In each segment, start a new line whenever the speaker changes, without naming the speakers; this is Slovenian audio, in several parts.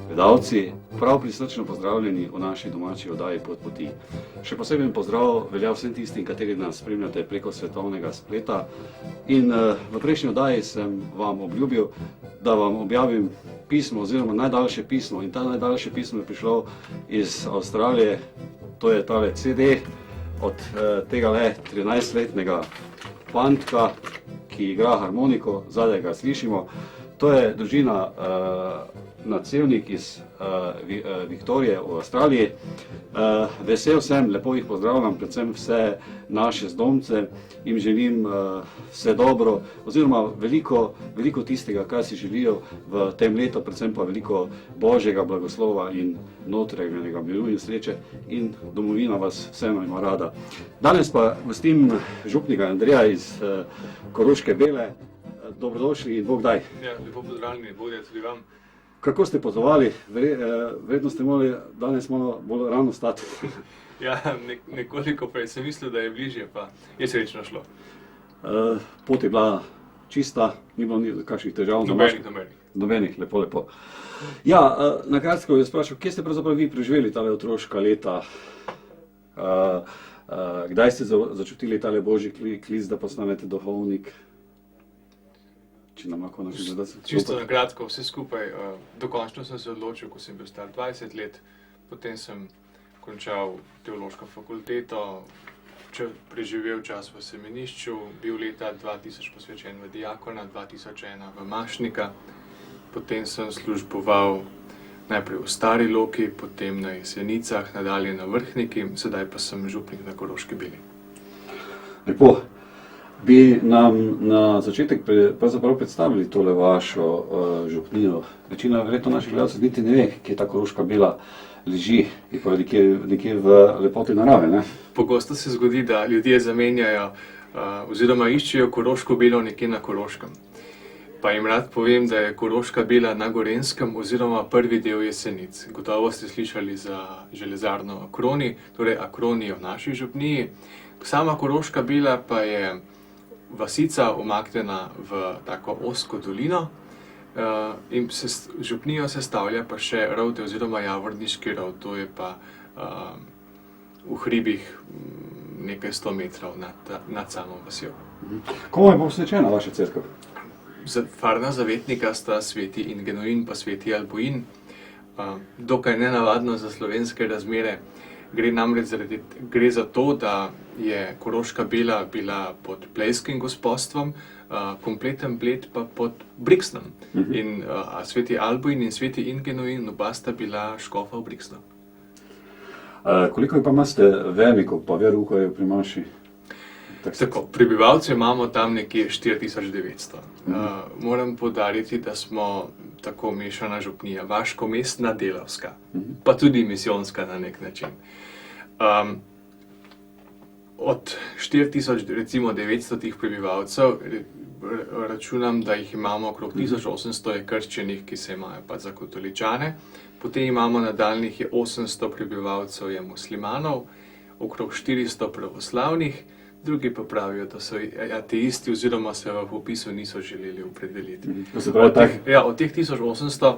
Gledalci, prav prisrčno pozdravljeni v naši domači oddaji Pot poti. Še poseben pozdrav velja vsem tistim, kateri nas spremljate preko svetovnega spleta. In v prejšnji oddaji sem vam obljubil, da vam objavim pismo oziroma najdaljše pismo. In ta najdaljše pismo je prišlo iz Avstralije, to je tale CD od tega 13-letnega fantka, ki igra harmoniko, zadaj ga slišimo. To je družina Nacevnik iz Viktorije v Avstraliji. Vesel sem, lepo jih pozdravljam, predvsem vse naše zdomce, jim želim vse dobro, oziroma veliko tistega, kar si želijo v tem letu, predvsem pa veliko božjega blagoslova in notranjega miru in sreče, in domovina vas vseeno ima rada. Danes pa gostim župnika Andreja iz Koroške Bele. Dobrodošli in Bog daj.
Ja, lepo pozdravljeni, Bog daj tudi vam.
Kako ste pozvali? Verjetno ste morali danes malo bolj rano stati.
Ja, nekoliko prej sem mislil, da je bližje, pa je srečno šlo.
Pot je bila čista, ni bilo kakšnih težav? Nobenih, lepo. Ja, na kratko bi sprašal, kje ste pravzaprav vi preživeli tale otroška leta? Kdaj ste začutili tale božji klic, da postanete duhovnik?
Čisto na kratko, vse skupaj. Dokončno sem se odločil, ko sem bil star 20 let. Potem sem končal teološko fakulteto, preživel čas v semenišču, bil leta 2000 posvečen v diakona, 2001 v mašnika. Potem sem služboval najprej v Stari Loki, potem na Jesenicah, nadalje na Vrhniki, sedaj pa sem župnik na Koroški Beli.
Lepo. Bi nam na začetek pravzaprav predstavili tole vašo župnijo. Večina verjetno naših gledalcev niti ne ve, kje ta Koroška Bela leži, je pa nekje v lepoti narave, ne?
Pogosto se zgodi, da ljudje zamenjajo oziroma iščejo Koroško Belo nekje na Koroškem. Pa jim rad povem, da je Koroška Bela na Gorenjskem oziroma prvi del Jesenic. Gotovo ste slišali za železarno Akroni, torej Akroni je v naši župniji. Sama Koroška Bela pa je vasica umaknjena v tako ozko dolino in župnijo sestavlja pa še rovte oziroma javorniški rov, to je pa v hribih nekaj 100 metrov nad samo vasjo.
Komu je posvečena vaša cerkev?
Farna zavetnika sta sveti Ingenuin pa sveti Albuin. Dokaj nenavadno za slovenske razmere. Gre za to, da je Koroška Bela bila pod Blejskim gospostvom, kompleten Bled pa pod Brixnom. In sveti Albuin in sveti Ingenuin oba sta bila škofa v Brixnu.
Koliko pa imate vernikov pa veroukajo pri maši?
Tako, prebivalcev imamo tam nekje 4900. Moram poudariti, da smo tako mešana župnija, vaško-mestna, delavska, pa tudi misijonska na nek način. Od 4900 prebivalcev računam, da jih imamo okrog 1800 je krščenih, ki se imajo pa za katoličane. Potem imamo nadaljnjih 800 prebivalcev je muslimanov, okrog 400 pravoslavnih. Drugi pa pravijo, da so ateisti oziroma se v popisu niso želeli opredeliti. Od teh 1800,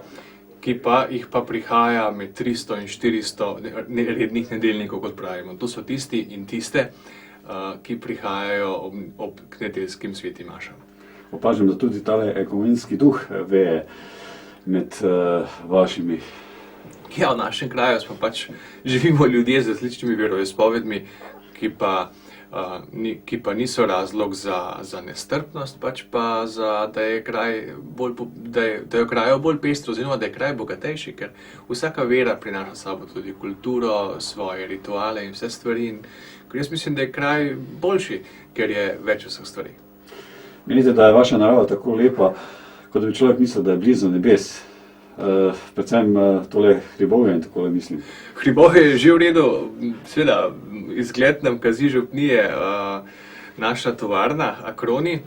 jih pa prihaja med 300 in 400 rednih nedeljnikov, kot pravimo. To so tisti in tiste, ki prihajajo ob nedeljskim svetim mašam.
Opažam, da tudi tale ekumenski duh veje med vašimi.
Ja, v našem kraju smo pač živimo ljudje z različnimi veroizpovedmi, ki pa niso razlog za nestrpnost, pač pa da je kraj bolj pestro, oziroma da je kraj bogatejši, ker vsaka vera prinaša s sabo tudi kulturo, svoje rituale in vse stvari. In jaz mislim, da je kraj boljši, ker je več vseh stvari.
Menite, da je vaša narava tako lepa, kot da bi človek mislil, da je blizu nebes? Predvsem tole hribovje in takole mislim.
Hribovje je že v redu, seveda izgled nam kazi župnije naša tovarna, Akroni.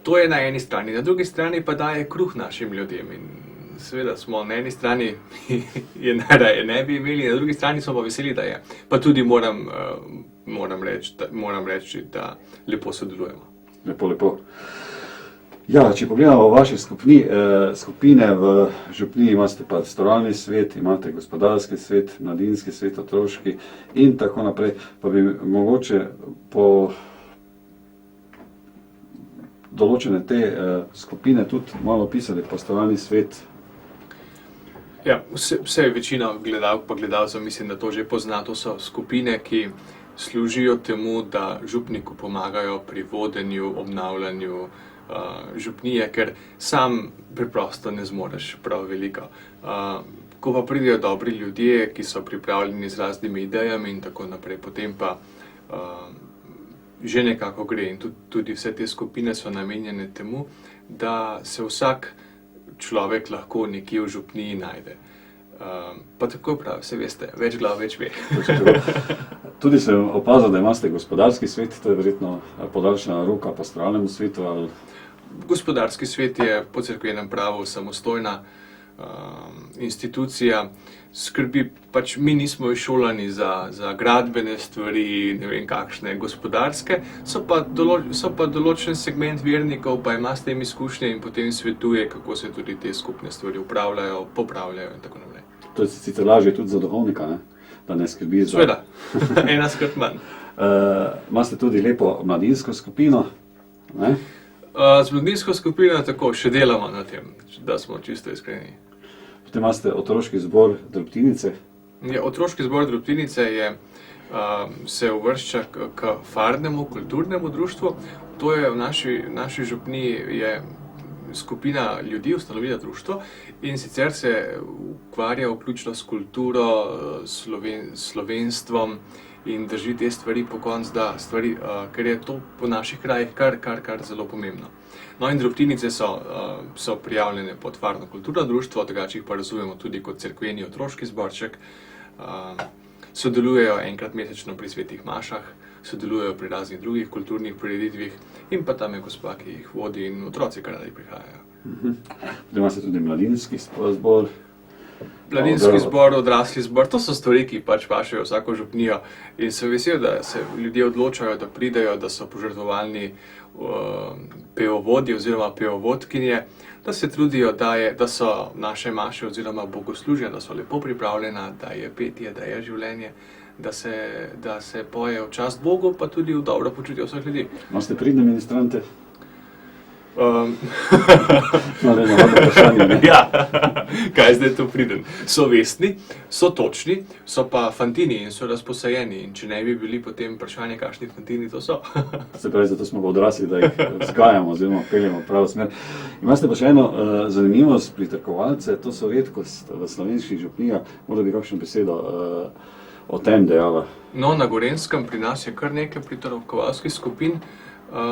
To je na eni strani, na drugi strani pa daje kruh našim ljudem. In seveda smo na eni strani je najraje ne bi imeli, na drugi strani smo pa veseli, da je. Pa tudi moram reči, da lepo sodelujemo.
Lepo. Ja, če pogledamo vaše skupine v župniji, imate pastoralni svet, imate gospodarski svet, mladinski svet, otroški in tako naprej, pa bi mogoče po določene te skupine tudi malo opisali pastoralni svet.
Ja, vse večina gledalk pa gledalcev mislim, da to že pozna. To so skupine, ki služijo temu, da župniku pomagajo pri vodenju, obnavljanju župnije, ker sam preprosto ne zmoreš prav veliko. Ko pa pridejo dobri ljudje, ki so pripravljeni z raznimi idejami in tako naprej, potem pa že nekako gre in tudi vse te skupine so namenjene temu, da se vsak človek lahko nekje v župniji najde. Pa tako prav, vse veste, več glav, več ve.
Tudi sem opazil, da imate gospodarski svet, to je verjetno podaljšana roka pastoralnemu svetu. Ali...
Gospodarski svet je po cerkvenem pravu samostojna institucija, skrbi, pač mi nismo izšolani za gradbene stvari, ne vem kakšne gospodarske, so pa določen segment vernikov, pa ima s tem izkušnje in potem svetuje, kako se tudi te skupne stvari upravljajo, popravljajo in tako naprej.
To je sicer lažje tudi za duhovnika, ne? Da ne skrbi za...
Sveda, ena skrb manj.
Imate tudi lepo mladinsko skupino, ne?
Z mladinsko skupino tako še delamo na tem, da smo čisto iskreni.
Potem imate otroški zbor Drobtinice.
Ja, otroški zbor Drobtinice se uvršča k farnemu kulturnemu društvu. To je v naši župniji je skupina ljudi ustanovila društvo in sicer se ukvarja vključno s kulturo, slovenstvom in drži te stvari po koncu, ker je to po naših krajih kar zelo pomembno. No in Drobtinice so prijavljene pod farno kulturno društvo, drugače jih pa razumemo tudi kot cerkveni otroški zborček. Sodelujejo enkrat mesečno pri svetih mašah, sodelujejo pri raznih drugih kulturnih prireditvih in pa tam je gospa, ki jih vodi in otroci kar radi prihajajo.
Potem imate tudi mladinski zbor.
Mladinski zbor, odrasli zbor, to so stvari, ki pač pašejo vsako župnijo in sem vesel, da se ljudje odločajo, da pridejo, da so požrtvovalni pevovodji oziroma pevovodkinje, da se trudijo, da so naše maše oziroma bogoslužja, da so lepo pripravljena, da je petje, da je življenje, da se poje v čast Bogu, pa tudi v dobro počutje vseh ljudi.
Imate pridne ministrante? Vprašanje,
ja, kaj zdaj to pridem? So vestni, so točni, so pa fantini in so razposajeni in če ne bi bili potem vprašanje, kakšni fantini to so.
Se pravi, zato smo pa odrasli, da jih vzgajamo oziroma peljemo v pravo smer. Imate pa še eno zanimivost pritrkovalce, to so redkost v slovenskih župnijah, morda bi kakšno besedo o tem dejala.
No, na Gorenjskem pri nas je kar nekaj pritrkovalskih skupin,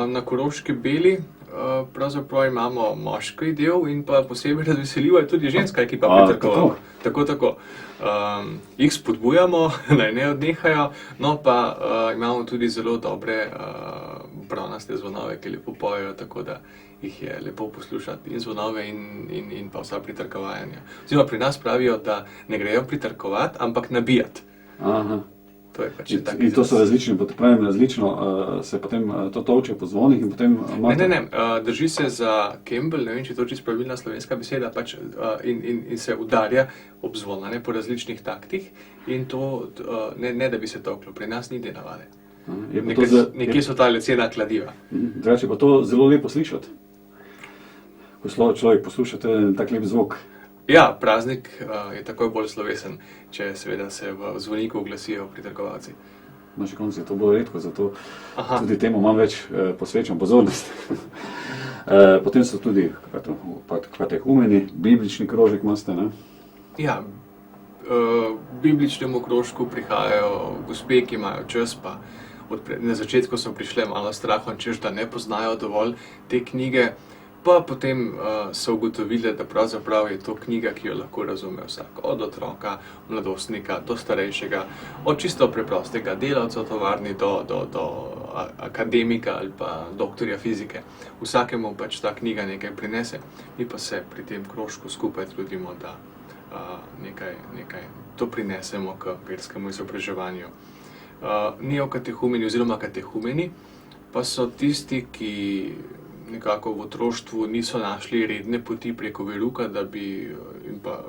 na Koroški Beli pravzaprav imamo moški del in pa posebej razveseljiva je tudi ženska ekipa pritrkovalk. Tako. Jih spodbujamo, naj ne odnehajo, no pa imamo tudi zelo dobre branaste zvonove, ki lepo pojejo, tako da jih je lepo poslušati in zvonove in pa vsa pritrkovanja. Oziroma pri nas pravijo, da ne grejo pritrkovati, ampak nabijati.
Aha.
Pač
in to so različni, različno se potem to tolče po zvonih in potem...
Ne, drži se za Kembel, ne vem, če je to čisto pravilna slovenska beseda, pač in se udarja ob zvonane po različnih taktih in to, ne da bi se tolklo, pri nas ni te navade. Nekje so ta lecena kladiva.
Drugače pa to zelo lepo slišati, ko človek posluša tak lep zvok.
Ja, praznik je takoj bolj slovesen, če seveda se v zvoniku oglasijo pritrkovalci.
Na koncu je to bolj redko, zato tudi temu imam več posvečam pozornost. Potem so tudi katehumeni, biblični krožek imate, ne?
Ja, v bibličnemu krožku prihajajo gospe, ki imajo čas, pa na začetku so prišle malo strahom, češ da ne poznajo dovolj te knjige, pa potem so ugotovili, da pravzaprav je to knjiga, ki jo lahko razume vsak, od otroka, mladostnika, do starejšega, od čisto preprostega delavca v tovarni do akademika ali pa doktorja fizike. Vsakemu pač ta knjiga nekaj prinese, mi pa se pri tem krožku skupaj trudimo, da nekaj to prinesemo k verskemu izobraževanju. Neokatehumeni oziroma katehumeni pa so tisti, ki nekako v otroštvu niso našli redne poti preko veruka, da bi in pa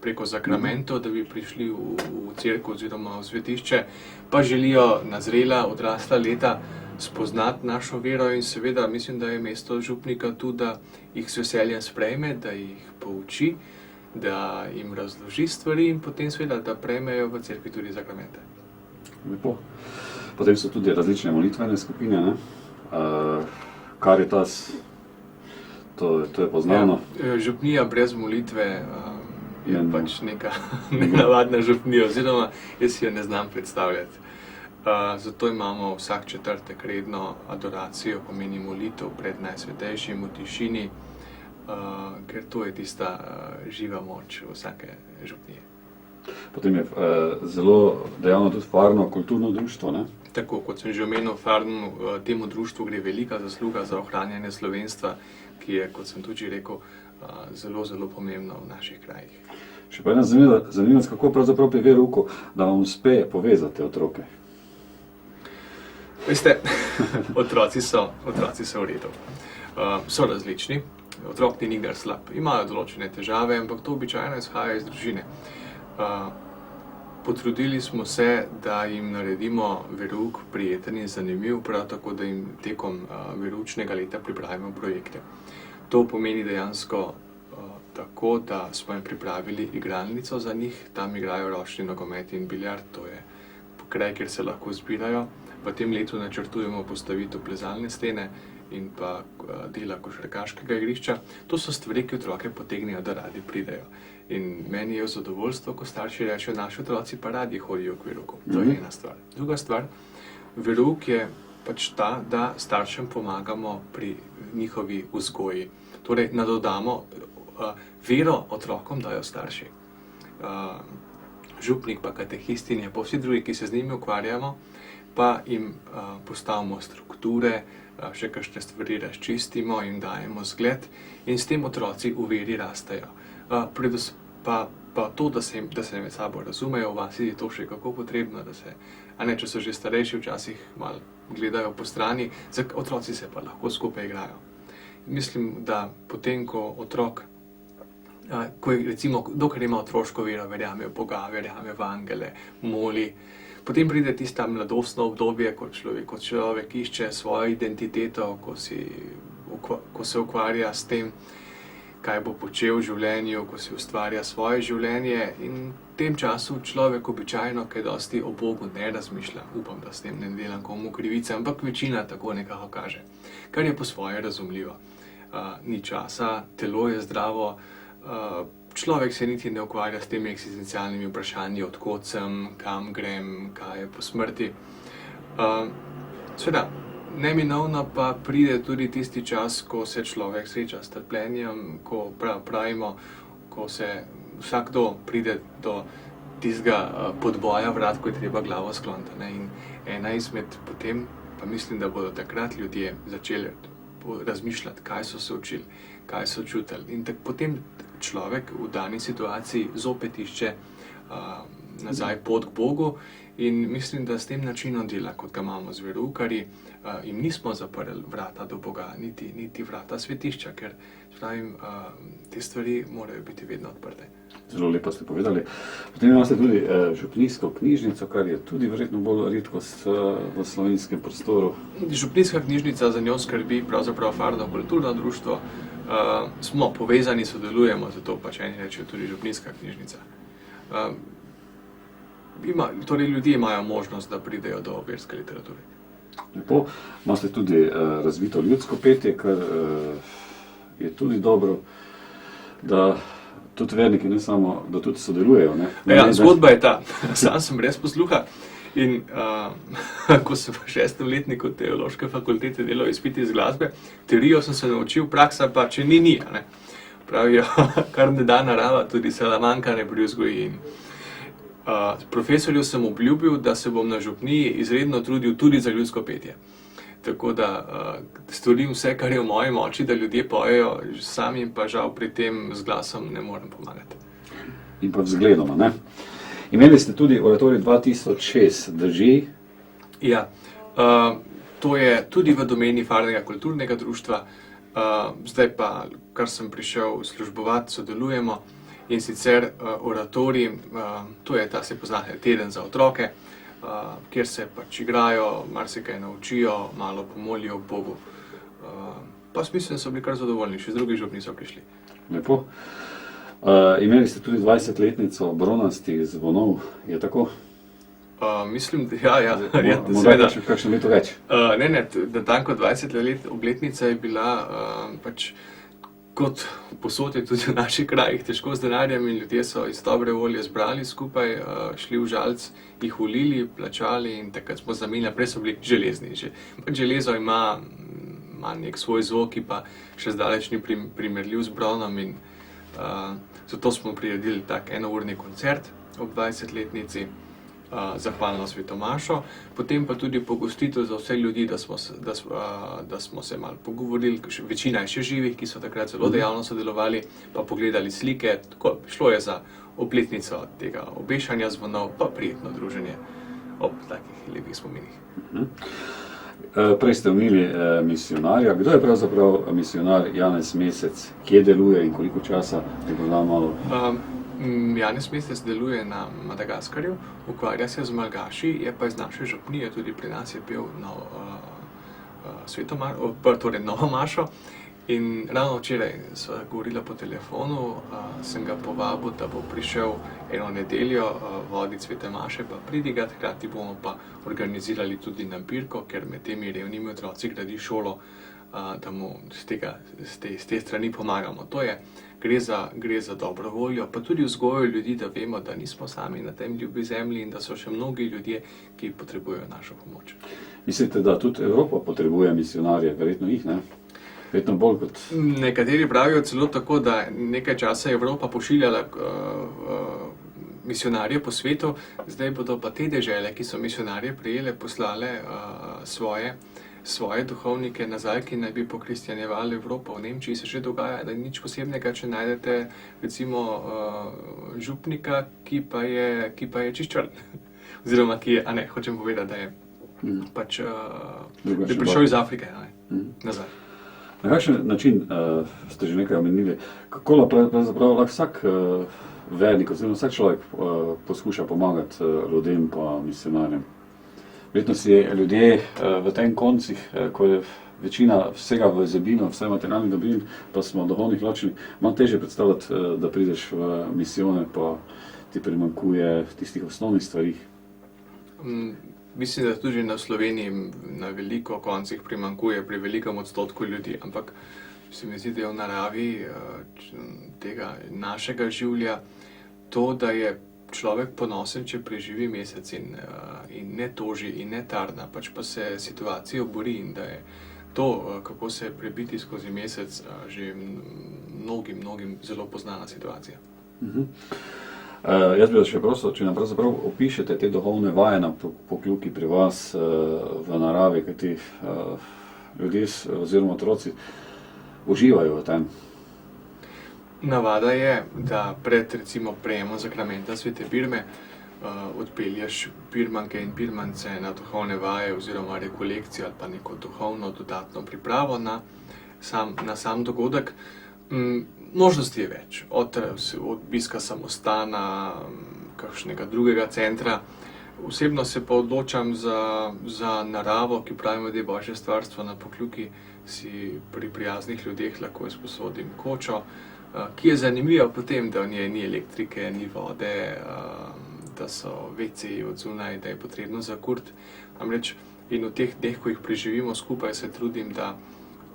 preko zakramentov, da bi prišli v cerkev oziroma v svetišče, pa želijo na zrela, odrasla leta spoznati našo vero in seveda mislim, da je mesto župnika tu, da jih z veseljem sprejme, da jih pouči, da jim razloži stvari in potem seveda, da prejmejo v cerkvi tudi zakramente.
Lepo. Potem so tudi različne molitvene skupine, ne? Karitas, to je poznano.
Ja, župnija brez molitve je pač neka nenavadna župnija, oziroma jaz si jo ne znam predstavljati. Zato imamo vsak četrtek redno adoracijo, pomeni molitev pred Najsvetejšim v tišini, ker to je tista živa moč vsake župnije.
Potem je zelo dejavno tudi farno kulturno društvo, ne?
Tako, kot sem že omenil, temu društvu gre velika zasluga za ohranjanje slovenstva, ki je, kot sem tudi rekel, zelo, zelo pomembno v naših krajih.
Še pa ena zanimivost, kako pravzaprav pri verouku, da vam uspe povezati otroke.
Veste, otroci so v redu. So različni, otrok ni nikdar slab, imajo določene težave, ampak to običajno izhaja iz družine. Potrudili smo se, da jim naredimo verouk prijeten in zanimiv, prav tako, da jim tekom veroučnega leta pripravimo projekte. To pomeni dejansko tako, da smo jim pripravili igralnico za njih, tam igrajo ročni nogomet in biljard, to je kraj, kjer se lahko zbirajo. V tem letu načrtujemo postavitev plezalne stene in pa dela košarkaškega igrišča. To so stvari, ki otroke potegnejo, da radi pridejo. In meni je v zadovoljstvo, ko starši rečejo, naši otroci pa radi hodijo k verouku. To je ena stvar. Druga stvar, verouk je pač ta, da staršem pomagamo pri njihovi vzgoji. Torej, nadodamo vero otrokom dajo starši. Župnik pa katehistin je pa vsi drugi, ki se z njimi ukvarjamo, pa jim postavimo strukture, še kakšne stvari razčistimo, jim dajemo zgled in s tem otroci v veri rastejo. Predvsem pa to, da se med sabo razumejo, v vasi je to še kako potrebno, če so že starejši, včasih malo gledajo po strani, otroci se pa lahko skupaj igrajo. Mislim, da potem, ko otrok, dokler ima otroško vero, verjame v Boga, verjame v angele, moli, potem pride tista mladostno obdobje, ko človek išče svojo identiteto, ko se ukvarja s tem, kaj bo počel v življenju, ko si ustvarja svoje življenje in v tem času človek običajno kaj dosti o Bogu ne razmišlja. Upam, da s tem ne delam komu krivice, ampak večina tako nekako kaže, kar je po svoje razumljivo. Ni časa, telo je zdravo, človek se niti ne ukvarja s temi eksistencialnimi vprašanji, odkot sem, kam grem, kaj je po smrti. Seveda, neminovno pa pride tudi tisti čas, ko se človek sreča s trpljenjem, ko pravimo, ko se vsakdo pride do tistega podboja vrat, ko je treba glavo skloniti. In ena izmed potem, pa mislim, da bodo takrat ljudje začeli razmišljati, kaj so se učili, kaj so čutili. In potem človek v dani situaciji zopet išče nazaj pot k Bogu in mislim, da s tem načinom dela, kot ga imamo z veroukarji, jim nismo zaprli vrata do Boga, niti vrata svetišča, ker te stvari morajo biti vedno odprte.
Zelo lepo ste povedali. Potem imate tudi župnijsko knjižnico, kar je tudi verjetno bolj redkost v slovenskem prostoru.
Župnijska knjižnica, za njo skrbi pravzaprav farno kulturno društvo. Smo povezani, sodelujemo, zato pač eni rečejo tudi župnijska knjižnica. Torej ljudje imajo možnost, da pridejo do verske literature.
Lepo. Imate tudi razvito ljudsko petje, kar je tudi dobro, da tudi verniki ne samo, da tudi sodelujejo.
Zgodba je ta. Sam sem brez posluha in ko sem v 6. letniku teološke fakultete delal izpit iz glasbe, teorijo sem se naučil, praksa pa, če ni. Pravijo, kar ne da narava, tudi Salamanka ne privzgoji. Profesorju sem obljubil, da se bom na župniji izredno trudil tudi za ljudsko petje. Tako da storim vse, kar je v moji moči, da ljudje pojejo, sam jim pa žal pri tem z glasom ne morem pomagati.
In pa vzgledoma, ne? Imeli ste tudi oratorij 2006, drži?
Ja, to je tudi v domeni farnega kulturnega društva. Zdaj pa, kar sem prišel službovati, sodelujemo in sicer oratorij, to je ta, se poznate, teden za otroke, kjer se pač igrajo, marsikaj naučijo, malo pomolijo Bogu. Pa mislim, da so bili kar zadovoljni, še drugi župni so prišli.
Lepo. Imeli ste tudi 20-letnico bronastih zvonov, je tako?
Mislim, da ja,
Morda še kakšno leto več.
Ne, natanko 20 let obletnica je bila pač kot posod je tudi v naših krajih težko z denarjem in ljudje so iz dobre volje zbrali skupaj, šli v Žalc, jih volili, plačali in takrat smo zamenjali, prej so bili železni. Pač železo ima nek svoj zvok, ki pa še zdaleč ni primerljiv z bronom in zato smo priredili tak enourni koncert ob 20-letnici, zahvalno svetomašo, potem pa tudi pogostitev za vse ljudi, da smo se malo pogovorili, večina je še živih, ki so takrat zelo dejavno sodelovali, pa pogledali slike, tako šlo je za obletnico tega obešanja zvonov, pa prijetno druženje ob takih lepih spominih.
Prej ste omenili misionarja. Kdo je pravzaprav misionar Janez Mesec? Kje deluje in koliko časa? Malo.
Janez Mesec deluje na Madagaskarju, ukvarja se z malgaši, je pa iz naše župnije, tudi pri nas je pel torej novo mašo. In ravno včeraj sva govorila po telefonu, sem ga povabil, da bo prišel eno nedeljo voditi svete maše pa pridigat, hkrati bomo pa organizirali tudi nabirko, ker med temi revnimi otroci gradi šolo, da mu z te strani pomagamo. Gre za dobro voljo, pa tudi vzgojo ljudi, da vemo, da nismo sami na tem ljubi zemlji in da so še mnogi ljudje, ki potrebujejo našo pomoč.
Mislite, da tudi Evropa potrebuje misionarje? Verjetno jih, ne? Verjetno bolj kot...
Nekateri pravijo celo tako, da nekaj časa je Evropa pošiljala misionarje po svetu, zdaj bodo pa te dežele, ki so misionarje prijele, poslale svoje duhovnike nazaj, ki naj bi pokristjanjevali Evropo. V Nemčiji se že dogaja, da ni nič posebnega, če najdete recimo župnika, ki pa je čist črn. Oziroma, hočem povedati, da je pač da je prišel iz Afrike nazaj.
Na kakšen način ste že nekaj omenili, kako pravzaprav lahko vsak vernik oziroma vsak človek poskuša pomagati ljudem pa misionarjem? Verjetno si ljudje v tem koncih, ko je večina vsega v izobilo, vse materialnih dobrin, pa smo duhovnih ločeni, malo težje predstavljati, da prideš v misijone, pa ti primanjkuje tistih osnovnih stvari.
Mislim, da tudi na Sloveniji na veliko koncih primanjkuje pri velikem odstotku ljudi, ampak se mi zdi, da je v naravi tega našega življa to, da je človek ponosen, če preživi mesec in ne toži in ne tarna, pač pa se situacijo bori in da je to, kako se prebiti skozi mesec, že mnogim zelo poznana situacija.
Jaz bi vas še prosil, če nam pravzaprav opišete te duhovne vaje na Pokljuki pri vas v naravi, kajti ljudje oziroma otroci uživajo v tem.
Navada je, da pred recimo prejemom zakramenta svete birme odpelješ birmanke in birmance na duhovne vaje oziroma rekolekcijo ali pa neko duhovno dodatno pripravo na sam dogodek. Možnosti je več, od obiska samostana, kakšnega drugega centra. Osebno se pa odločam za naravo, ki pravimo, da je božje stvarstvo na Pokljuki, si pri prijaznih ljudeh lahko izposodim kočo, ki je zanimiva po tem, da v njej ni elektrike, ni vode, da so WC-ji od zunaj, da je potrebno zakuriti. Namreč in v teh dneh, ko jih preživimo skupaj, se trudim, da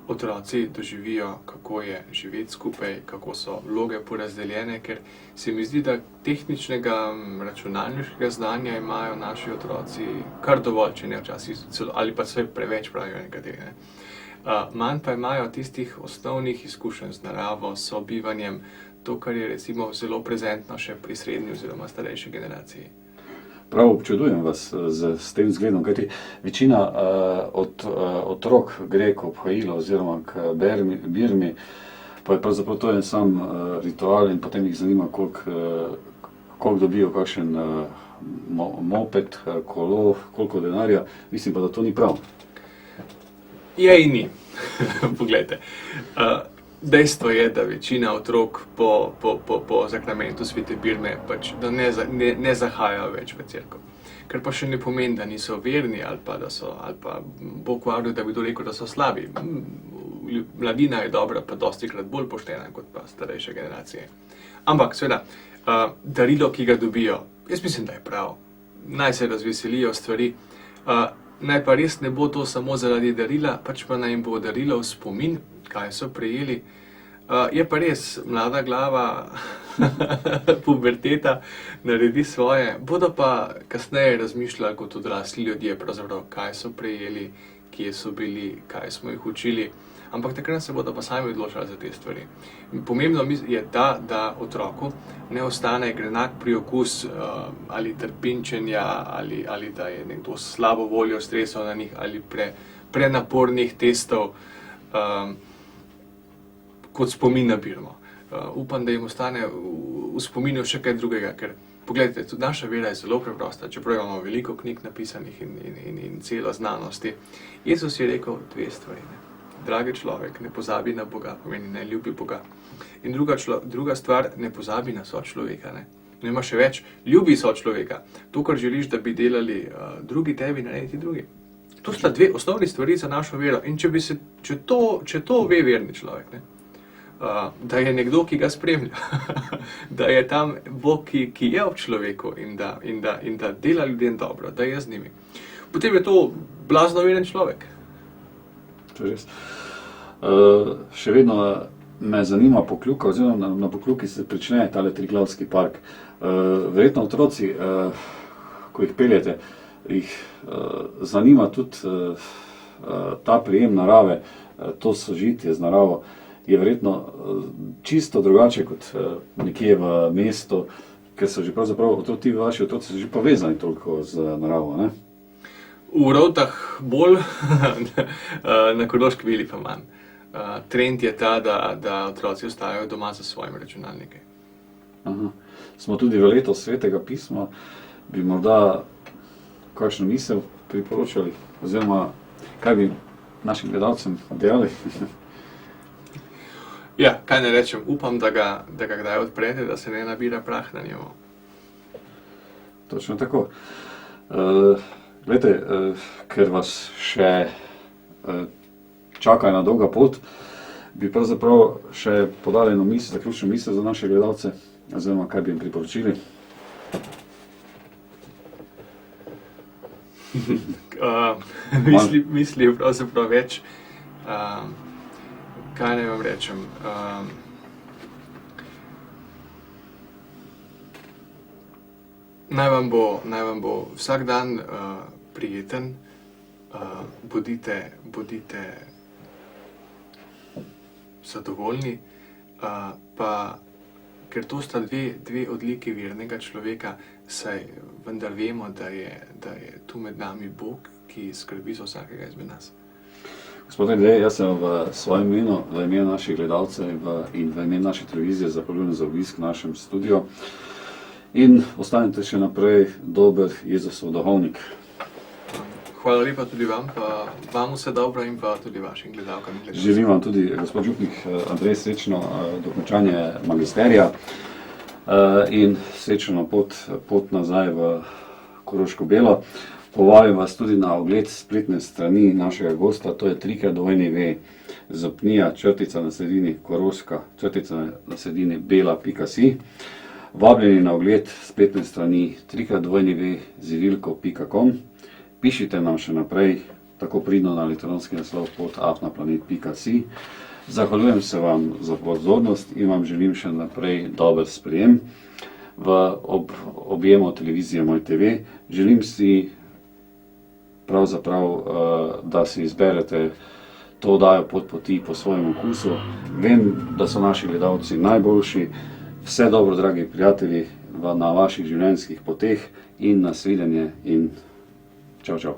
otroci doživijo, kako je živeti skupaj, kako so vloge porazdeljene, ker se mi zdi, da tehničnega računalniškega znanja imajo naši otroci kar dovolj, če ne včasih ali pa vse preveč, pravijo nekateri. Manj pa imajo tistih osnovnih izkušenj z naravo, s sobivanjem, to, kar je recimo zelo prezentno še pri srednji oziroma starejši generaciji.
Prav občudujem vas s tem zgledom, kajti večina otrok gre k obhajilu oziroma k birmi, pa je pravzaprav to en sam ritual in potem jih zanima, koliko dobijo kakšen moped, kolo, koliko denarja. Mislim pa, da to ni prav.
Je in ni. Poglejte. Dejstvo je, da večina otrok po zakramentu svete Birme pač, da ne zahajajo več v cerkev. Kar pa še ne pomeni, da niso verni ali pa Bog varuj, da bi kdo rekel, da so slabi. Mladina je dobra, pa dostikrat bolj poštena kot pa starejše generacije. Ampak seveda, darilo, ki ga dobijo, jaz mislim, da je prav. Naj se razveselijo stvari. Naj pa res ne bo to samo zaradi darila, pač pa naj jim bo darilo v spomin, kaj so prejeli. Je pa res, mlada glava, puberteta naredi svoje, bodo pa kasneje razmišljali kot odrasli ljudje, pravzaprav, kaj so prejeli, kje so bili, kaj smo jih učili. Ampak takrat se bodo pa sami odločali za te stvari. Pomembno je, da otroku ne ostane grenak priokus ali trpinčenja, ali da je nekdo slabo voljo stresal na njih, ali prenapornih testov kot spomin na Birmo. Upam, da jim ostane v spominu še kaj drugega, ker poglejte, tudi naša vera je zelo preprosta, čeprav imamo veliko knjig napisanih in celo znanosti. Jezus je rekel dve stvari. Dragi človek, ne pozabi na Boga, pomeni ne ljubi Boga. In druga stvar, ne pozabi na sočloveka. Ne ima še več, ljubi sočloveka. To, kar želiš, da bi delali drugi tebi, naredi drugi. To sta dve osnovni stvari za našo vero. In če to ve verni človek, da je nekdo, ki ga spremlja, da je tam Bog, ki je ob človeku in da dela ljudem dobro, da je z njimi, potem je to blazno veren človek.
To je res. Še vedno me zanima Pokljuka, oziroma na Pokljuki se prične tale Triglavski park. Verjetno otroci, ko jih peljete, jih zanima tudi ta prijem narave, to sožitje z naravo. Je verjetno čisto drugače kot nekje v mestu, ker so že pravzaprav vaši otroci so že povezani toliko z naravo, ne?
V Rovtah bolj, na Koroški bili pa manj. Trend je ta, da otroci ostajajo doma za svojimi računalniki.
Aha. Smo tudi v leto Svetega pisma, bi morda kakšno misel priporočali, oziroma kaj bi našim gledalcem delali?
Ja, kaj ne rečem, upam, da ga kdaj odprete, da se ne nabira prah na njemu.
Točno tako. Glejte, ker vas še čaka ena dolga pot, bi pravzaprav še podali eno misel, zaključno misel za naše gledalce, oziroma kaj bi jim priporočili.
Misli pravzaprav več, kaj naj vam rečem, naj vam bo vsak dan prijeten, bodite zadovoljni, pa ker to sta dve odliki vernega človeka, saj vendar vemo, da je tu med nami Bog, ki skrbi za vsakega izmed nas.
Gospod Andrej, jaz sem v svojem imenu, v imenu naših gledalcev in v imenu naše televizije zahvaljujem za obisk v našem studiu. In ostanete še naprej dober Jezusov duhovnik.
Hvala lepa tudi vam, pa vam vse dobro in pa tudi vašim gledalkam in gledalcem.
Želim vam tudi, gospod župnik Andrej, srečno dokončanje magisterija in srečno pot nazaj v Koroško Belo. Povabim vas tudi na ogled spletne strani našega gosta, to je www.zopnija_koroška_bela.si. Vabljeni na ogled spletne strani www.zivilko.com. Pišite nam še naprej, tako pridno na elektronski naslov pod@planet.si. Zahvaljujem se vam za pozornost in vam želim še naprej dober sprejem v objemu televizije Moj TV. Želim si pravzaprav, da si izberete to oddajo Pot poti po svojem okusu. Vem, da so naši gledalci najboljši. Vse dobro, dragi prijatelji, na vaših življenjskih poteh in nasvidenje in čau, čau.